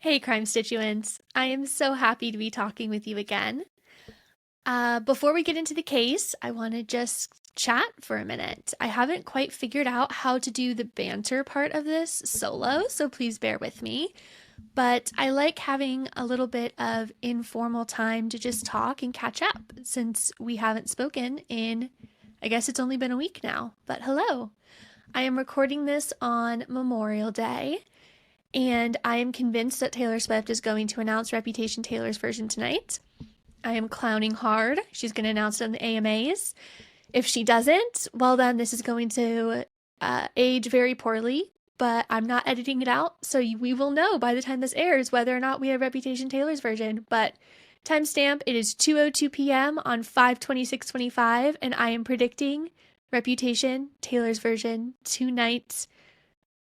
Hey, Crimestituents. I am so happy to be talking with you again. Before we get into the case, I want to just chat for a minute. I haven't quite figured out how to do the banter part of this solo, so please bear with me. But I like having a little bit of informal time to just talk and catch up since we haven't spoken in, I guess it's only been a week now. But hello. I am recording this on Memorial Day. And I am convinced that Taylor Swift is going to announce Reputation Taylor's version tonight. I am clowning hard. She's going to announce it on the AMAs. If she doesn't, well then this is going to age very poorly, but I'm not editing it out, so we will know by the time this airs whether or not we have Reputation Taylor's version. But timestamp, it is 2:02 p.m. on 5/26/25, and I am predicting Reputation Taylor's version tonight.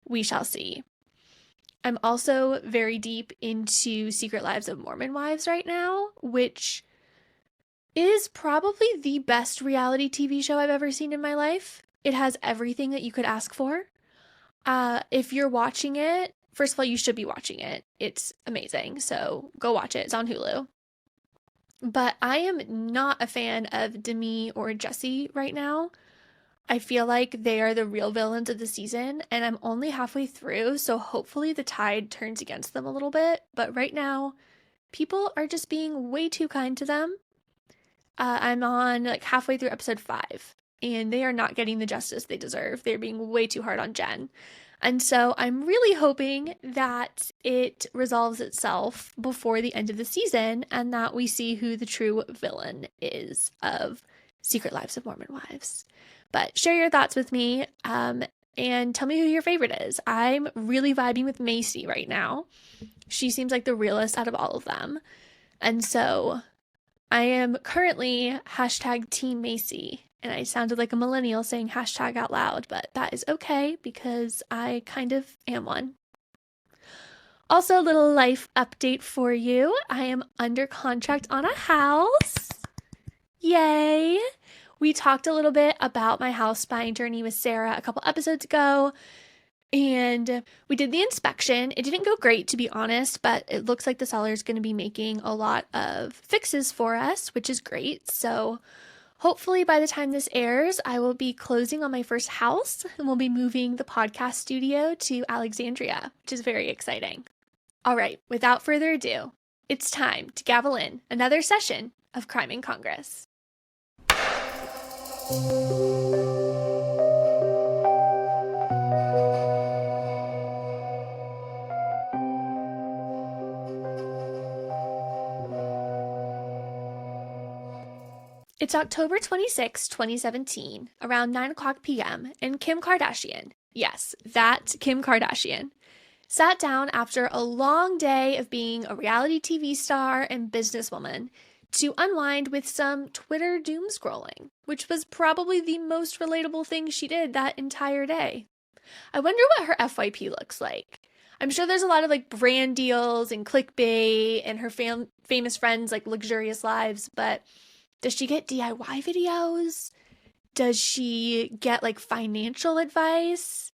We shall see. I'm also very deep into Secret Lives of Mormon Wives right now, which is probably the best reality TV show I've ever seen in my life. It has everything that you could ask for. If you're watching it, first of all, you should be watching it. It's amazing, so go watch it. It's on Hulu. But I am not a fan of Demi or Jesse right now. I feel like they are the real villains of the season, and I'm only halfway through, so hopefully the tide turns against them a little bit. But right now, people are just being way too kind to them. I'm on like halfway through episode 5, and they are not getting the justice they deserve. They're being way too hard on Jen. And so I'm really hoping that it resolves itself before the end of the season, and that we see who the true villain is of Secret Lives of Mormon Wives. But share your thoughts with me and tell me who your favorite is. I'm really vibing with Macy right now. She seems like the realest out of all of them. And so I am currently hashtag Team Macy. And I sounded like a millennial saying hashtag out loud, but that is okay because I kind of am one. Also, a little life update for you. I am under contract on a house. Yay! We talked a little bit about my house buying journey with Sarah a couple episodes ago, and we did the inspection. It didn't go great, to be honest, but it looks like the seller is going to be making a lot of fixes for us, which is great. So hopefully by the time this airs, I will be closing on my first house, and we'll be moving the podcast studio to Alexandria, which is very exciting. All right, without further ado, it's time to gavel in another session of Crime in Congress. It's October 26, 2017, around 9 o'clock p.m., and Kim Kardashian, yes, that Kim Kardashian, sat down after a long day of being a reality TV star and businesswoman to unwind with some Twitter doom scrolling, which was probably the most relatable thing she did that entire day. I wonder what her FYP looks like. I'm sure there's a lot of like brand deals and clickbait and her famous friends like luxurious lives, but does she get DIY videos? Does she get like financial advice?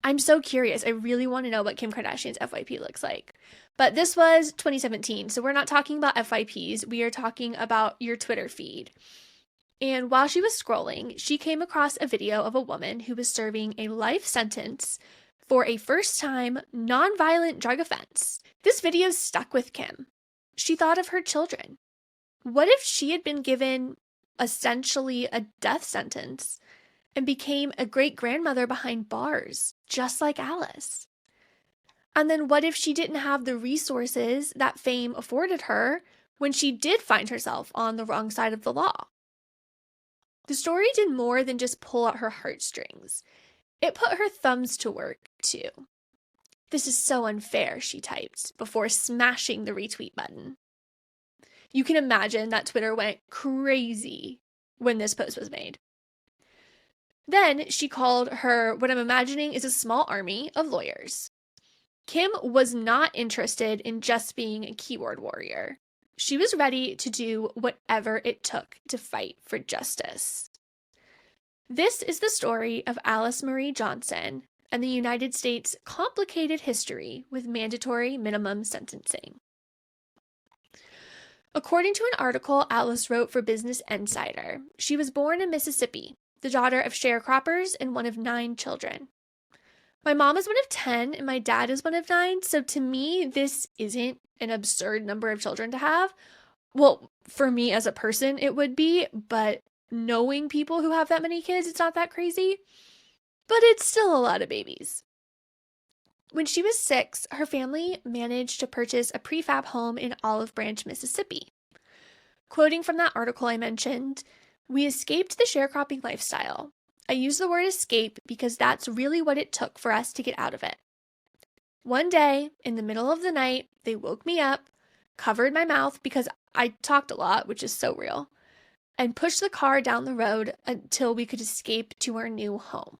I'm so curious. I really want to know what Kim Kardashian's FYP looks like. But this was 2017, so we're not talking about FYPs. We are talking about your Twitter feed. And while she was scrolling, she came across a video of a woman who was serving a life sentence for a first-time nonviolent drug offense. This video stuck with Kim. She thought of her children. What if she had been given essentially a death sentence and became a great-grandmother behind bars, just like Alice? And then what if she didn't have the resources that fame afforded her when she did find herself on the wrong side of the law? The story did more than just pull at her heartstrings. It put her thumbs to work, too. "This is so unfair," she typed, before smashing the retweet button. You can imagine that Twitter went crazy when this post was made. Then she called her what I'm imagining is a small army of lawyers. Kim was not interested in just being a keyboard warrior. She was ready to do whatever it took to fight for justice. This is the story of Alice Marie Johnson, and the United States' complicated history with mandatory minimum sentencing. According to an article Alice wrote for Business Insider, she was born in Mississippi, the daughter of sharecroppers and one of 9 children. My mom is one of 10 and my dad is one of 9, so to me, this isn't an absurd number of children to have. Well, for me as a person, it would be, but knowing people who have that many kids, it's not that crazy. But it's still a lot of babies. When she was 6, her family managed to purchase a prefab home in Olive Branch, Mississippi. Quoting from that article I mentioned, "We escaped the sharecropping lifestyle. I use the word escape because that's really what it took for us to get out of it. One day, in the middle of the night, they woke me up, covered my mouth because I talked a lot, which is so real, and pushed the car down the road until we could escape to our new home."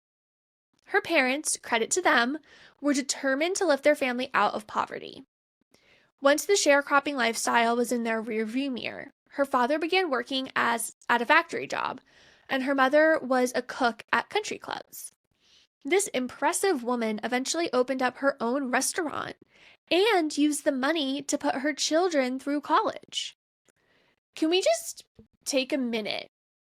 Her parents, credit to them, were determined to lift their family out of poverty. Once the sharecropping lifestyle was in their rearview mirror, her father began working at a factory job, and her mother was a cook at country clubs. This impressive woman eventually opened up her own restaurant and used the money to put her children through college. Can we just take a minute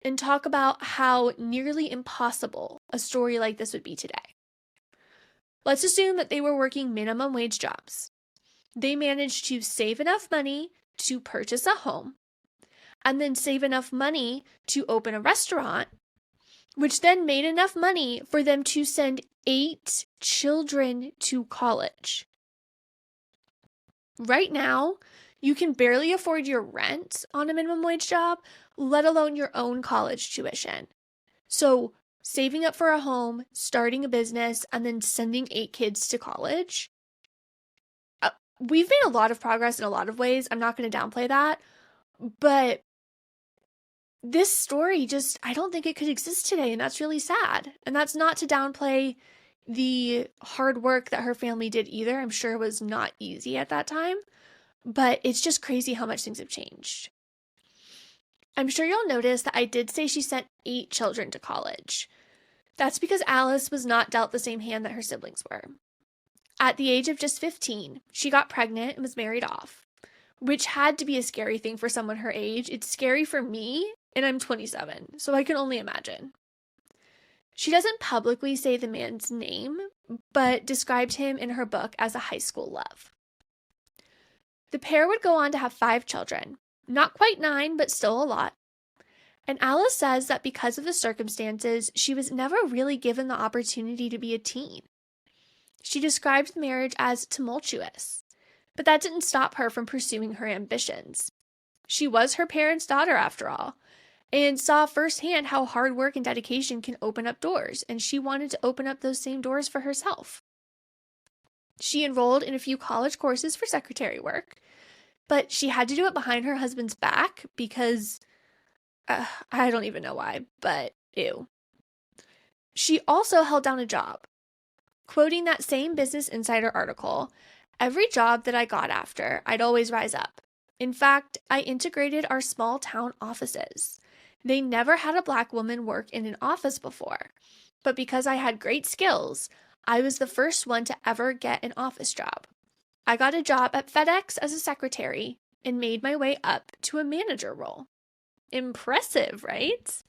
and talk about how nearly impossible a story like this would be today? Let's assume that they were working minimum wage jobs. They managed to save enough money to purchase a home, and then save enough money to open a restaurant, which then made enough money for them to send 8 children to college. Right now, you can barely afford your rent on a minimum wage job, let alone your own college tuition. So saving up for a home, starting a business, and then sending 8 kids to college. We've made a lot of progress in a lot of ways. I'm not going to downplay that. But this story just, I don't think it could exist today, and that's really sad. And that's not to downplay the hard work that her family did either. I'm sure it was not easy at that time, but it's just crazy how much things have changed. I'm sure you'll notice that I did say she sent 8 children to college. That's because Alice was not dealt the same hand that her siblings were. At the age of just 15, she got pregnant and was married off, which had to be a scary thing for someone her age. It's scary for me, and I'm 27, so I can only imagine. She doesn't publicly say the man's name, but described him in her book as a high school love. The pair would go on to have 5 children. Not quite 9, but still a lot. And Alice says that because of the circumstances, she was never really given the opportunity to be a teen. She described the marriage as tumultuous, but that didn't stop her from pursuing her ambitions. She was her parents' daughter, after all, and saw firsthand how hard work and dedication can open up doors, and she wanted to open up those same doors for herself. She enrolled in a few college courses for secretary work, but she had to do it behind her husband's back because, I don't even know why, but ew. She also held down a job. Quoting that same Business Insider article, "Every job that I got after, I'd always rise up. In fact, I integrated our small town offices. They never had a Black woman work in an office before, but because I had great skills, I was the first one to ever get an office job. I got a job at FedEx as a secretary and made my way up to a manager role." Impressive, right?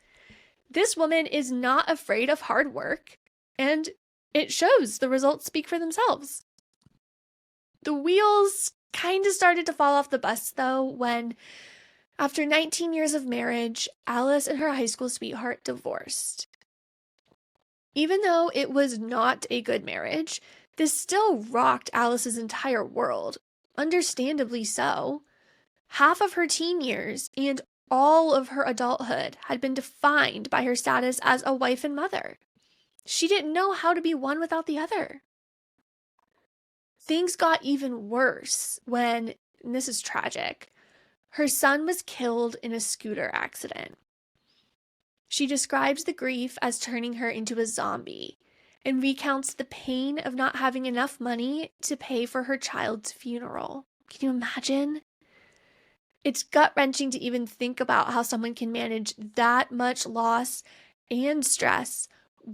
This woman is not afraid of hard work, and it shows. The results speak for themselves. The wheels kind of started to fall off the bus, though, when, after 19 years of marriage, Alice and her high school sweetheart divorced. Even though it was not a good marriage, this still rocked Alice's entire world, understandably so. Half of her teen years and all of her adulthood had been defined by her status as a wife and mother. She didn't know how to be one without the other. Things got even worse when, and this is tragic, her son was killed in a scooter accident. She describes the grief as turning her into a zombie and recounts the pain of not having enough money to pay for her child's funeral. Can you imagine? It's gut-wrenching to even think about how someone can manage that much loss and stress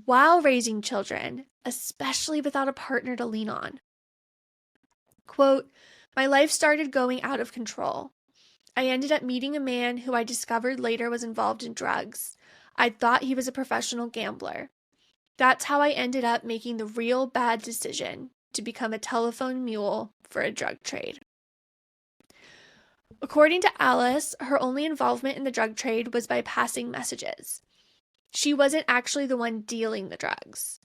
while raising children, especially without a partner to lean on. Quote, "My life started going out of control. I ended up meeting a man who I discovered later was involved in drugs. I thought he was a professional gambler. That's how I ended up making the real bad decision to become a telephone mule for a drug trade." According to Alice, her only involvement in the drug trade was by passing messages. She wasn't actually the one dealing the drugs.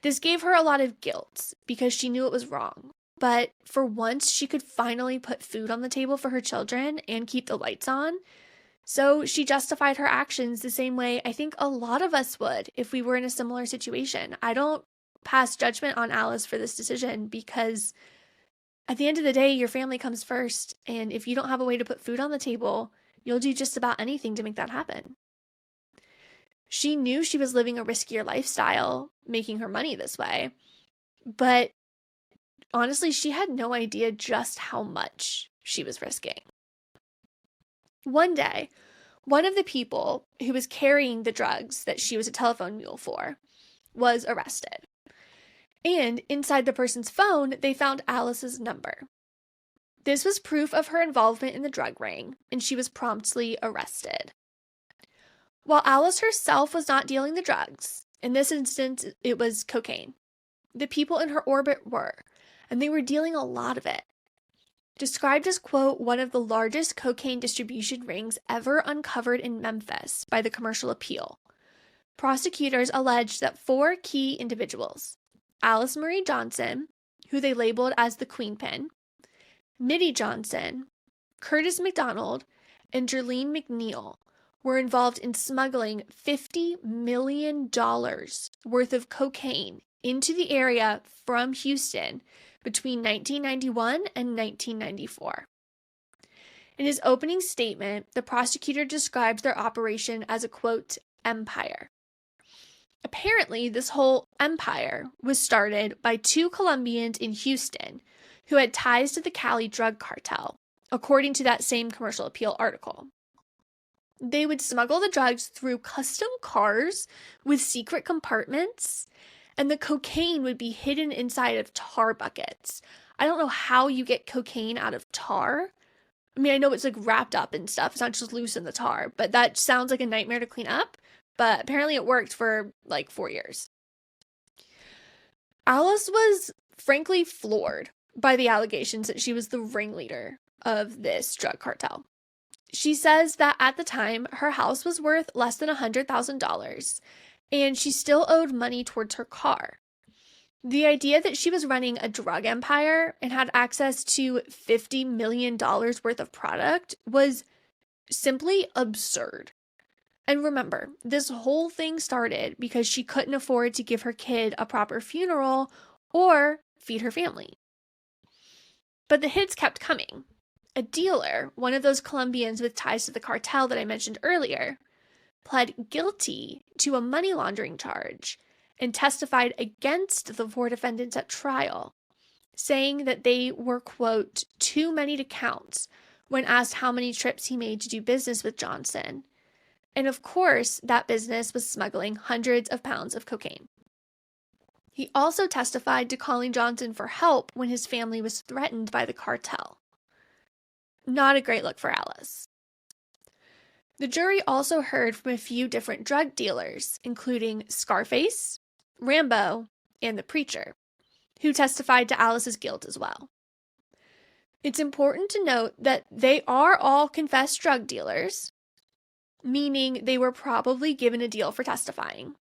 This gave her a lot of guilt because she knew it was wrong. But for once, she could finally put food on the table for her children and keep the lights on. So she justified her actions the same way I think a lot of us would if we were in a similar situation. I don't pass judgment on Alice for this decision because at the end of the day, your family comes first. And if you don't have a way to put food on the table, you'll do just about anything to make that happen. She knew she was living a riskier lifestyle, making her money this way. But honestly, she had no idea just how much she was risking. One day, one of the people who was carrying the drugs that she was a telephone mule for was arrested. And inside the person's phone, they found Alice's number. This was proof of her involvement in the drug ring, and she was promptly arrested. While Alice herself was not dealing the drugs, in this instance, it was cocaine, the people in her orbit were, and they were dealing a lot of it. Described as, quote, "one of the largest cocaine distribution rings ever uncovered in Memphis by the Commercial Appeal," prosecutors alleged that 4 key individuals, Alice Marie Johnson, who they labeled as the Queenpin, Mitty Johnson, Curtis McDonald, and Jerlene McNeil, were involved in smuggling $50 million worth of cocaine into the area from Houston between 1991 and 1994. In his opening statement, the prosecutor described their operation as a, quote, "empire." Apparently, this whole empire was started by 2 Colombians in Houston who had ties to the Cali drug cartel, according to that same Commercial Appeal article. They would smuggle the drugs through custom cars with secret compartments, and the cocaine would be hidden inside of tar buckets. I don't know how you get cocaine out of tar. I mean, I know it's like wrapped up and stuff. It's not just loose in the tar, but that sounds like a nightmare to clean up. But apparently it worked for like 4 years. Alice was frankly floored by the allegations that she was the ringleader of this drug cartel. She says that at the time, her house was worth less than $100,000, and she still owed money towards her car. The idea that she was running a drug empire and had access to $50 million worth of product was simply absurd. And remember, this whole thing started because she couldn't afford to give her kid a proper funeral or feed her family. But the hits kept coming. A dealer, one of those Colombians with ties to the cartel that I mentioned earlier, pled guilty to a money laundering charge and testified against the 4 defendants at trial, saying that they were, quote, "too many to count," when asked how many trips he made to do business with Johnson. And of course, that business was smuggling hundreds of pounds of cocaine. He also testified to calling Johnson for help when his family was threatened by the cartel. Not a great look for Alice. The jury also heard from a few different drug dealers, including Scarface, Rambo, and the Preacher, who testified to Alice's guilt as well. It's important to note that they are all confessed drug dealers, meaning they were probably given a deal for testifying.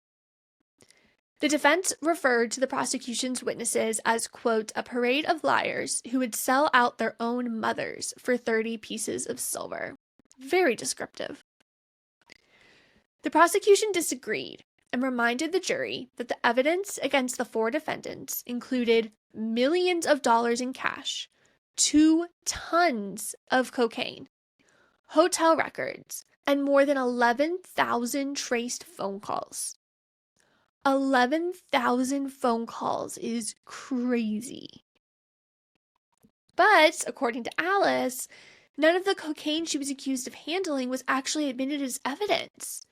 The defense referred to the prosecution's witnesses as, quote, "a parade of liars who would sell out their own mothers for 30 pieces of silver." Very descriptive. The prosecution disagreed and reminded the jury that the evidence against the 4 defendants included millions of dollars in cash, 2 tons of cocaine, hotel records, and more than 11,000 traced phone calls. 11,000 phone calls is crazy. But, according to Alice, none of the cocaine she was accused of handling was actually admitted as evidence.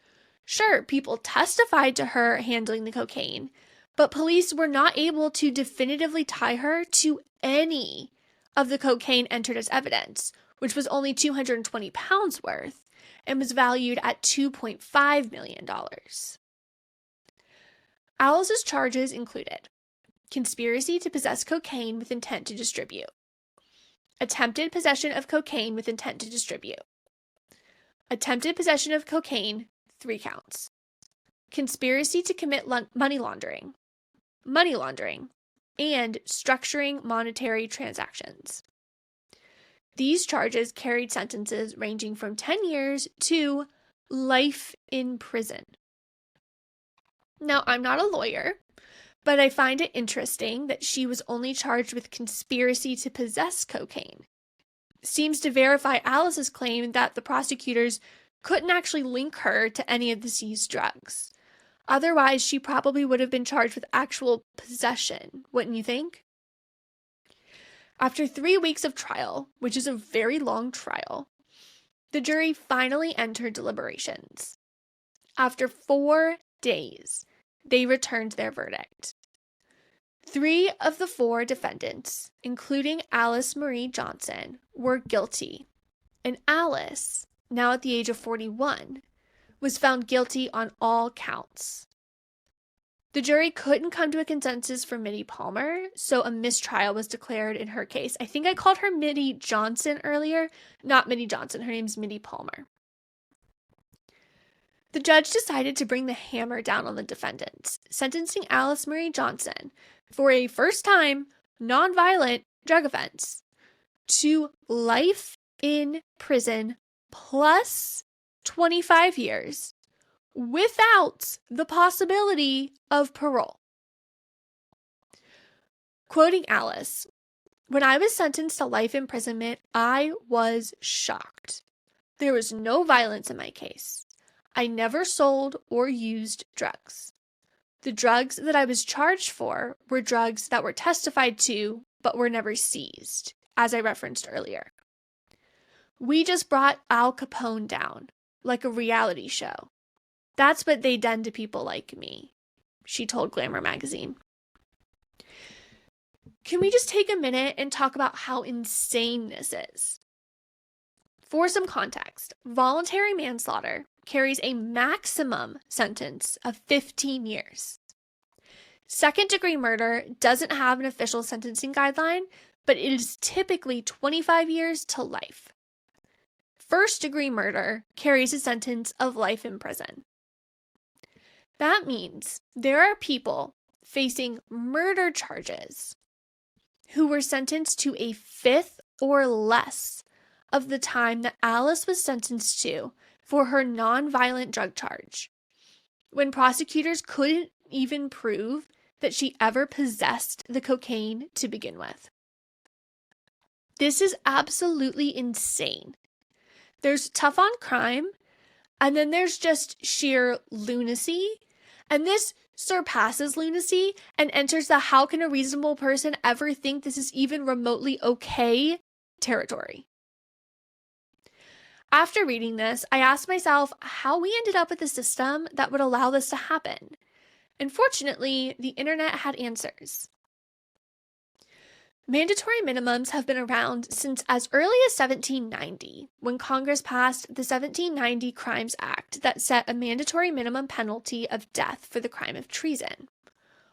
Sure, people testified to her handling the cocaine, but police were not able to definitively tie her to any of the cocaine entered as evidence, which was only 220 pounds worth and was valued at $2.5 million. Alice's charges included conspiracy to possess cocaine with intent to distribute, attempted possession of cocaine with intent to distribute, attempted possession of cocaine, 3 counts, conspiracy to commit money laundering, and structuring monetary transactions. These charges carried sentences ranging from 10 years to life in prison. Now, I'm not a lawyer, but I find it interesting that she was only charged with conspiracy to possess cocaine. Seems to verify Alice's claim that the prosecutors couldn't actually link her to any of the seized drugs. Otherwise, she probably would have been charged with actual possession, wouldn't you think? After 3 weeks of trial, which is a very long trial, the jury finally entered deliberations. After 4 days, they returned their verdict. 3 of the 4 defendants, including Alice Marie Johnson, were guilty, and Alice, now at the age of 41, was found guilty on all counts. The jury couldn't come to a consensus for Mitty Palmer, so a mistrial was declared in her case. I think I called her Mitty Johnson earlier. Not Mitty Johnson. Her name's Mitty Palmer. The judge decided to bring the hammer down on the defendants, sentencing Alice Marie Johnson for a first-time, nonviolent drug offense to life in prison plus 25 years without the possibility of parole. Quoting Alice, "When I was sentenced to life imprisonment, I was shocked. There was no violence in my case. I never sold or used drugs. The drugs that I was charged for were drugs that were testified to but were never seized, as I referenced earlier. We just brought Al Capone down, like a reality show. That's what they done to people like me," she told Glamour magazine. Can we just take a minute and talk about how insane this is? For some context, voluntary manslaughter carries a maximum sentence of 15 years. Second-degree murder doesn't have an official sentencing guideline, but it is typically 25 years to life. First-degree murder carries a sentence of life in prison. That means there are people facing murder charges who were sentenced to a fifth or less of the time that Alice was sentenced to for her nonviolent drug charge, when prosecutors couldn't even prove that she ever possessed the cocaine to begin with. This is absolutely insane. There's tough on crime, and then there's just sheer lunacy, and this surpasses lunacy and enters the "how can a reasonable person ever think this is even remotely okay" territory. After reading this, I asked myself how we ended up with a system that would allow this to happen. And fortunately, the internet had answers. Mandatory minimums have been around since as early as 1790, when Congress passed the 1790 Crimes Act that set a mandatory minimum penalty of death for the crime of treason.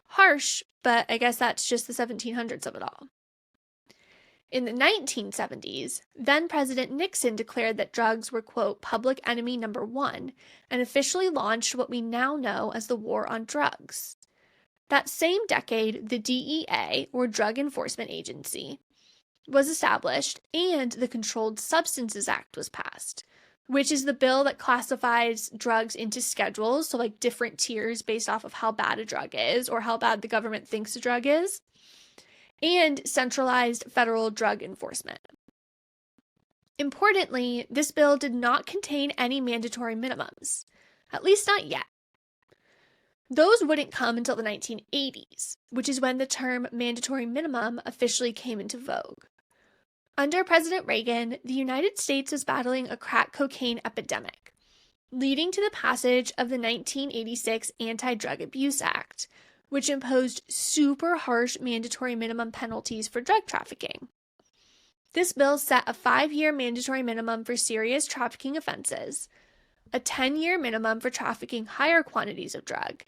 Harsh, but I guess that's just the 1700s of it all. In the 1970s, then-President Nixon declared that drugs were, quote, public enemy number 1, and officially launched what we now know as the War on Drugs. That same decade, the DEA, or Drug Enforcement Agency, was established, and the Controlled Substances Act was passed, which is the bill that classifies drugs into schedules, so like different tiers based off of how bad a drug is or how bad the government thinks a drug is, and centralized federal drug enforcement. Importantly, this bill did not contain any mandatory minimums, at least not yet. Those wouldn't come until the 1980s, which is when the term mandatory minimum officially came into vogue. Under President Reagan, the United States was battling a crack cocaine epidemic, leading to the passage of the 1986 Anti-Drug Abuse Act, which imposed super harsh mandatory minimum penalties for drug trafficking. This bill set a 5-year mandatory minimum for serious trafficking offenses, a 10-year minimum for trafficking higher quantities of drug,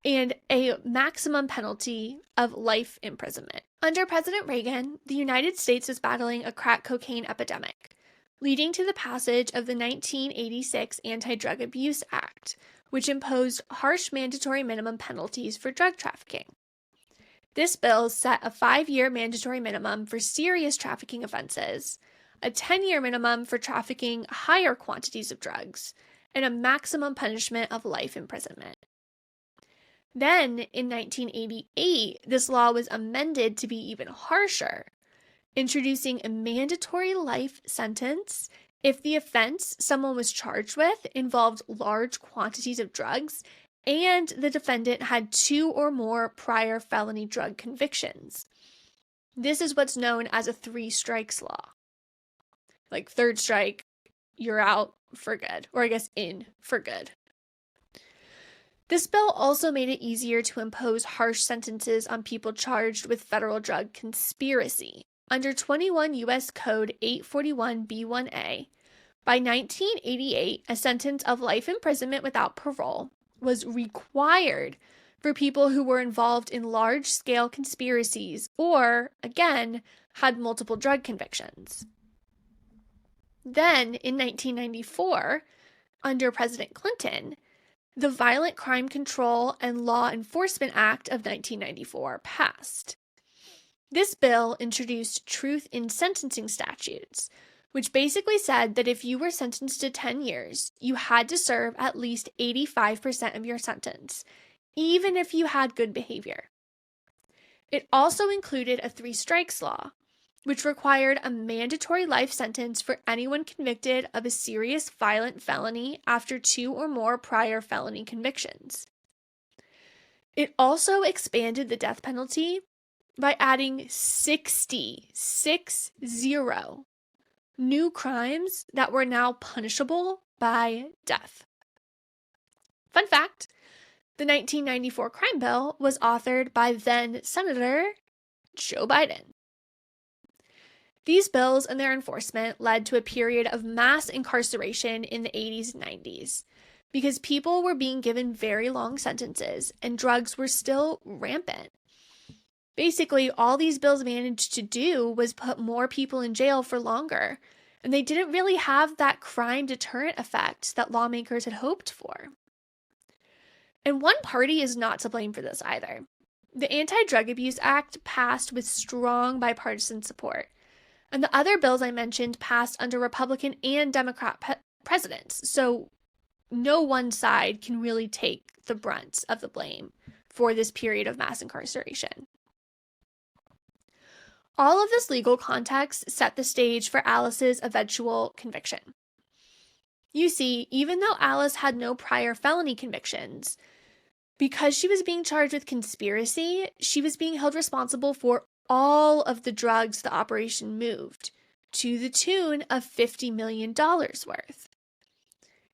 and a maximum penalty of life imprisonment. Under President Reagan, the United States was battling a crack cocaine epidemic, leading to the passage of the 1986 Anti-Drug Abuse Act, which imposed harsh mandatory minimum penalties for drug trafficking. This bill set a 5-year mandatory minimum for serious trafficking offenses, a 10-year minimum for trafficking higher quantities of drugs, and a maximum punishment of life imprisonment. Then, in 1988, this law was amended to be even harsher, introducing a mandatory life sentence if the offense someone was charged with involved large quantities of drugs and the defendant had 2 or more prior felony drug convictions. This is what's known as a 3 strikes law. Like, third strike, you're out for good, or I guess in for good. This bill also made it easier to impose harsh sentences on people charged with federal drug conspiracy. Under 21 U.S. Code 841b1a, by 1988, a sentence of life imprisonment without parole was required for people who were involved in large-scale conspiracies or, again, had multiple drug convictions. Then, in 1994, under President Clinton, the Violent Crime Control and Law Enforcement Act of 1994 passed. This bill introduced truth in sentencing statutes, which basically said that if you were sentenced to 10 years, you had to serve at least 85% of your sentence, even if you had good behavior. It also included a 3 strikes law, which required a mandatory life sentence for anyone convicted of a serious violent felony after 2 or more prior felony convictions. It also expanded the death penalty by adding 60 new crimes that were now punishable by death. Fun fact, the 1994 crime bill was authored by then Senator Joe Biden. These bills and their enforcement led to a period of mass incarceration in the 80s and 90s because people were being given very long sentences and drugs were still rampant. Basically, all these bills managed to do was put more people in jail for longer, and they didn't really have that crime deterrent effect that lawmakers had hoped for. And one party is not to blame for this either. The Anti-Drug Abuse Act passed with strong bipartisan support, and the other bills I mentioned passed under Republican and Democrat presidents, so no one side can really take the brunt of the blame for this period of mass incarceration. All of this legal context set the stage for Alice's eventual conviction. You see, even though Alice had no prior felony convictions, because she was being charged with conspiracy, she was being held responsible for all of the drugs the operation moved, to the tune of $50 million worth.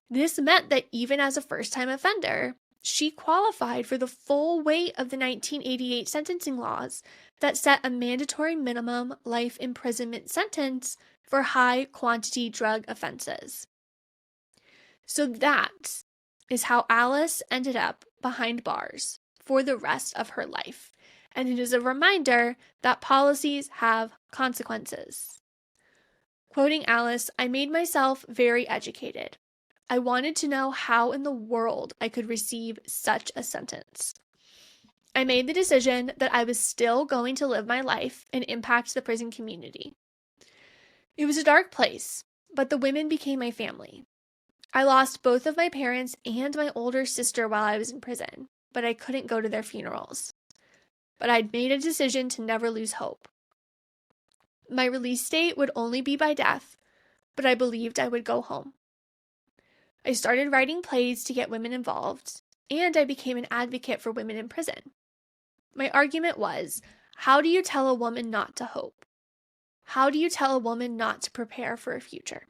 This meant that even as a first-time offender, she qualified for the full weight of the 1988 sentencing laws that set a mandatory minimum life imprisonment sentence for high-quantity drug offenses. So that is how Alice ended up behind bars for the rest of her life. And it is a reminder that policies have consequences. Quoting Alice, "I made myself very educated. I wanted to know how in the world I could receive such a sentence. I made the decision that I was still going to live my life and impact the prison community. It was a dark place, but the women became my family. I lost both of my parents and my older sister while I was in prison, but I couldn't go to their funerals. But I'd made a decision to never lose hope. My release date would only be by death, but I believed I would go home. I started writing plays to get women involved, and I became an advocate for women in prison. My argument was, how do you tell a woman not to hope? How do you tell a woman not to prepare for a future?"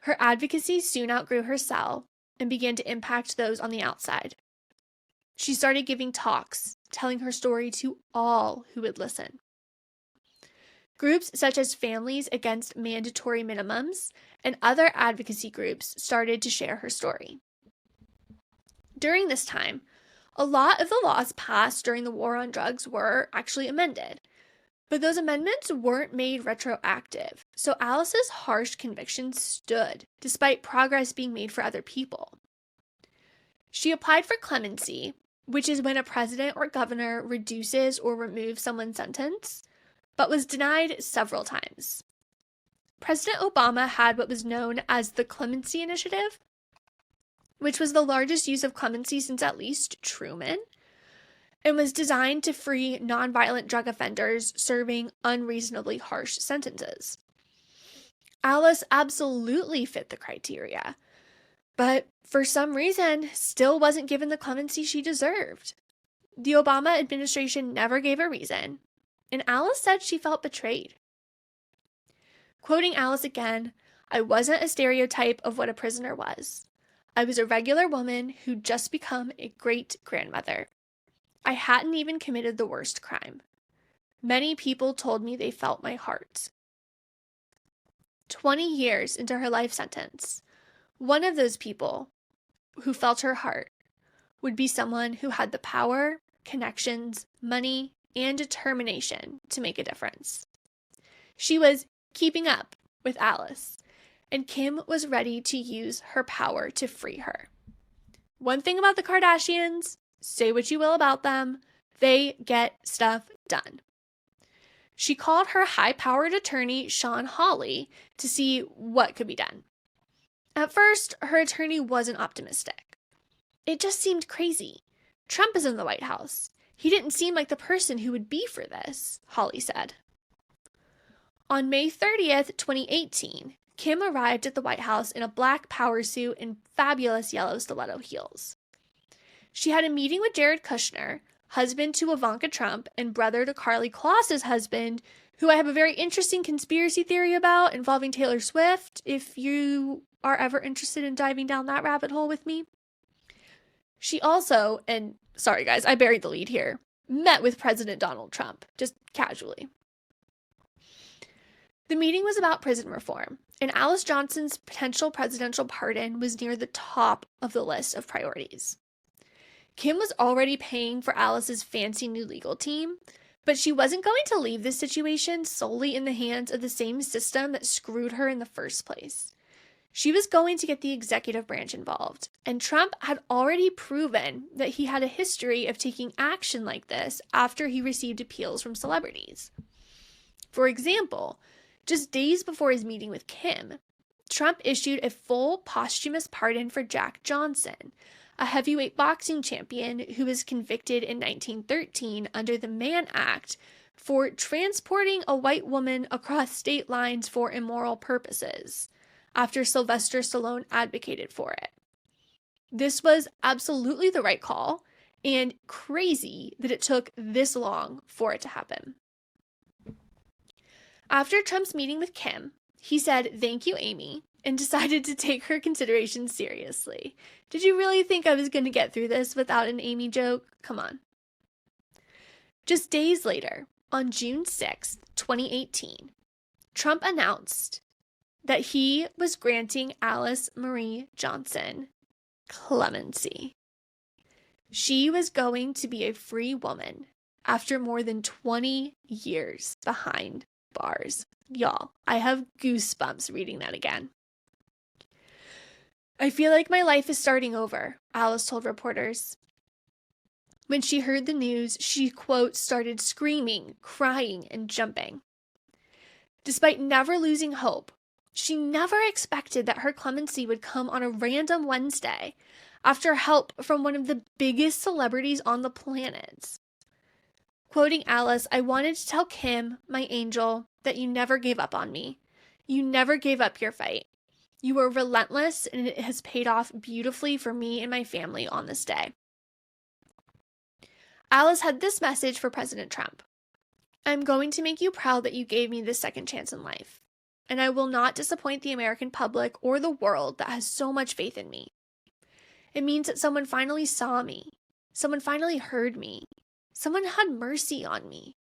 Her advocacy soon outgrew her cell and began to impact those on the outside. She started giving talks, telling her story to all who would listen. Groups such as Families Against Mandatory Minimums and other advocacy groups started to share her story. During this time, a lot of the laws passed during the war on drugs were actually amended, but those amendments weren't made retroactive, so Alice's harsh convictions stood, despite progress being made for other people. She applied for clemency, which is when a president or governor reduces or removes someone's sentence, but was denied several times. President Obama had what was known as the Clemency Initiative, which was the largest use of clemency since at least Truman, and was designed to free nonviolent drug offenders serving unreasonably harsh sentences. Alice absolutely fit the criteria, but for some reason still wasn't given the clemency she deserved. The Obama administration never gave a reason, and Alice said she felt betrayed. Quoting Alice again, "I wasn't a stereotype of what a prisoner was. I was a regular woman who'd just become a great-grandmother. I hadn't even committed the worst crime. Many people told me they felt my heart." 20 years into her life sentence, one of those people who felt her heart would be someone who had the power, connections, money, and determination to make a difference. She was keeping up with Alice, and Kim was ready to use her power to free her. One thing about the Kardashians, say what you will about them, they get stuff done. She called her high-powered attorney, Sean Harley, to see what could be done. At first, her attorney wasn't optimistic. "It just seemed crazy. Trump is in the White House. He didn't seem like the person who would be for this," Harley said. On May 30th, 2018, Kim arrived at the White House in a black power suit and fabulous yellow stiletto heels. She had a meeting with Jared Kushner, husband to Ivanka Trump and brother to Karlie Kloss's husband, who I have a very interesting conspiracy theory about involving Taylor Swift, if you are ever interested in diving down that rabbit hole with me. She also, and sorry guys, I buried the lead here, met with President Donald Trump, just casually. The meeting was about prison reform, and Alice Johnson's potential presidential pardon was near the top of the list of priorities. Kim was already paying for Alice's fancy new legal team, but she wasn't going to leave this situation solely in the hands of the same system that screwed her in the first place. She was going to get the executive branch involved, and Trump had already proven that he had a history of taking action like this after he received appeals from celebrities. For example, just days before his meeting with Kim, Trump issued a full posthumous pardon for Jack Johnson, a heavyweight boxing champion who was convicted in 1913 under the Mann Act for transporting a white woman across state lines for immoral purposes, after Sylvester Stallone advocated for it. This was absolutely the right call, and crazy that it took this long for it to happen. After Trump's meeting with Kim, he said, "Thank you, Amy," and decided to take her considerations seriously. Did you really think I was going to get through this without an Amy joke? Come on. Just days later, on June 6th, 2018, Trump announced that he was granting Alice Marie Johnson clemency. She was going to be a free woman after more than 20 years behind bars. Y'all, I have goosebumps reading that again. "I feel like my life is starting over," Alice told reporters. When she heard the news, she, quote, started screaming, crying, and jumping. Despite never losing hope, she never expected that her clemency would come on a random Wednesday after help from one of the biggest celebrities on the planet. Quoting Alice, "I wanted to tell Kim, my angel, that you never gave up on me. You never gave up your fight. You were relentless, and it has paid off beautifully for me and my family on this day." Alice had this message for President Trump. "I'm going to make you proud that you gave me this second chance in life. and I will not disappoint the American public or the world that has so much faith in me. It means that someone finally saw me. Someone finally heard me. Someone had mercy on me.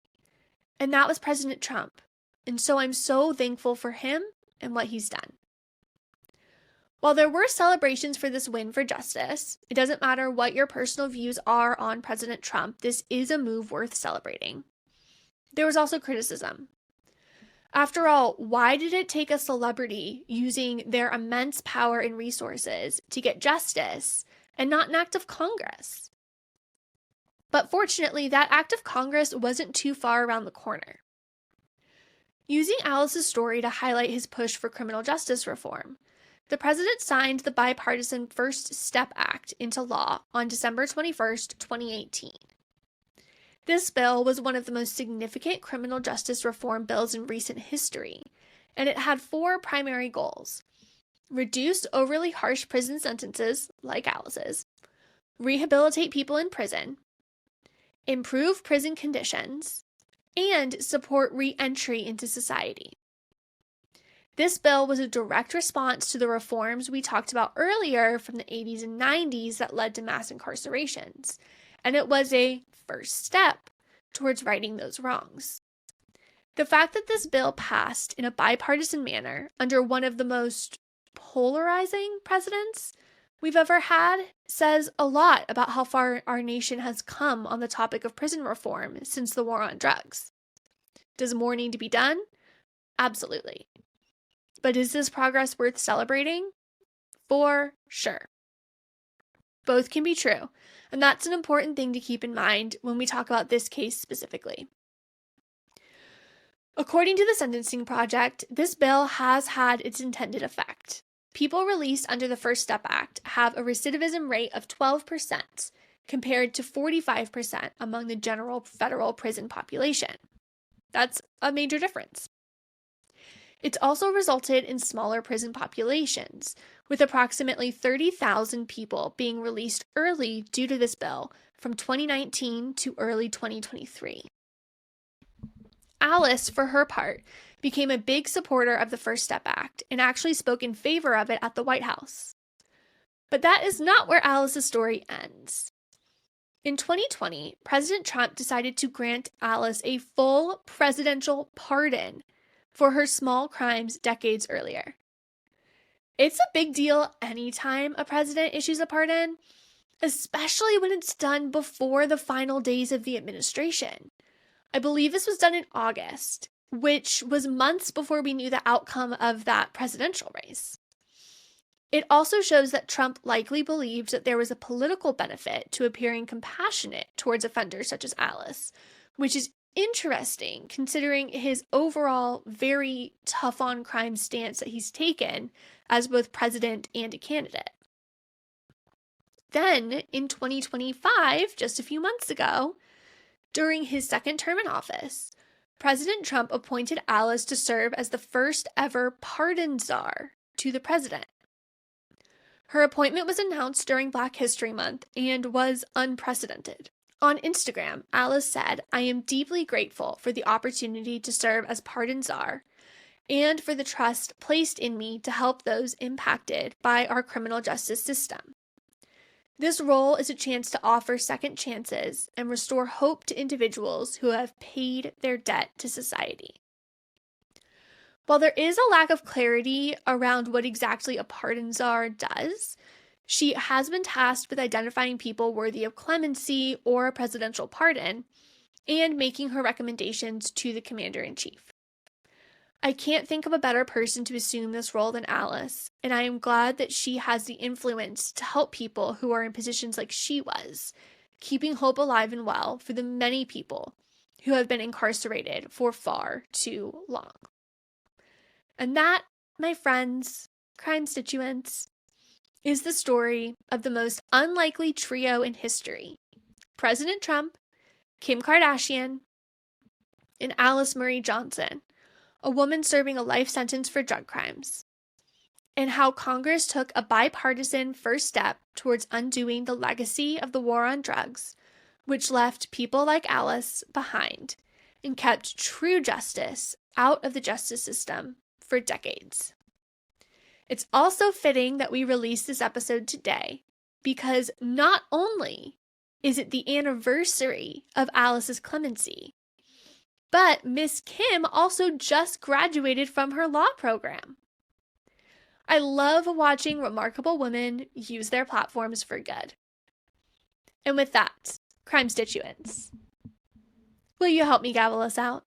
And that was President Trump. And so I'm so thankful for him and what he's done. While there were celebrations for this win for justice, it doesn't matter what your personal views are on President Trump, this is a move worth celebrating. There was also criticism. After all, why did it take a celebrity using their immense power and resources to get justice and not an act of Congress? But fortunately, that act of Congress wasn't too far around the corner. Using Alice's story to highlight his push for criminal justice reform, the president signed the bipartisan First Step Act into law on December 21st, 2018. This bill was one of the most significant criminal justice reform bills in recent history, and it had 4 primary goals: reduce overly harsh prison sentences, like Alice's, rehabilitate people in prison, improve prison conditions, and support re-entry into society. This bill was a direct response to the reforms we talked about earlier from the 80s and 90s that led to mass incarcerations, and it was a first step towards righting those wrongs. The fact that this bill passed in a bipartisan manner under one of the most polarizing presidents we've ever had says a lot about how far our nation has come on the topic of prison reform since the war on drugs. Does more need to be done? Absolutely. But is this progress worth celebrating? For sure. Both can be true, and that's an important thing to keep in mind when we talk about this case specifically. According to the Sentencing Project, this bill has had its intended effect. People released under the First Step Act have a recidivism rate of 12% compared to 45% among the general federal prison population. That's a major difference. It's also resulted in smaller prison populations, with approximately 30,000 people being released early due to this bill from 2019 to early 2023. Alice, for her part, became a big supporter of the First Step Act and actually spoke in favor of it at the White House. But that is not where Alice's story ends. In 2020, President Trump decided to grant Alice a full presidential pardon for her small crimes decades earlier. It's a big deal anytime a president issues a pardon, especially when it's done before the final days of the administration. I believe this was done in August, which was months before we knew the outcome of that presidential race. It also shows that Trump likely believed that there was a political benefit to appearing compassionate towards offenders such as Alice, which is interesting considering his overall very tough on crime stance that he's taken as both president and a candidate. Then, in 2025, just a few months ago, during his second term in office, President Trump appointed Alice to serve as the first ever pardon czar to the president. Her appointment was announced during Black History Month and was unprecedented. On Instagram, Alice said, "I am deeply grateful for the opportunity to serve as pardon czar and for the trust placed in me to help those impacted by our criminal justice system. This role is a chance to offer second chances and restore hope to individuals who have paid their debt to society." While there is a lack of clarity around what exactly a pardon czar does, she has been tasked with identifying people worthy of clemency or a presidential pardon and making her recommendations to the commander-in-chief. I can't think of a better person to assume this role than Alice, and I am glad that she has the influence to help people who are in positions like she was, keeping hope alive and well for the many people who have been incarcerated for far too long. And that, my friends, Crimestituents, is the story of the most unlikely trio in history: President Trump, Kim Kardashian, and Alice Marie Johnson, a woman serving a life sentence for drug crimes, and how Congress took a bipartisan first step towards undoing the legacy of the war on drugs, which left people like Alice behind and kept true justice out of the justice system for decades. It's also fitting that we release this episode today because not only is it the anniversary of Alice's clemency, but Miss Kim also just graduated from her law program. I love watching remarkable women use their platforms for good. And with that, Crimestituents, will you help me gavel us out?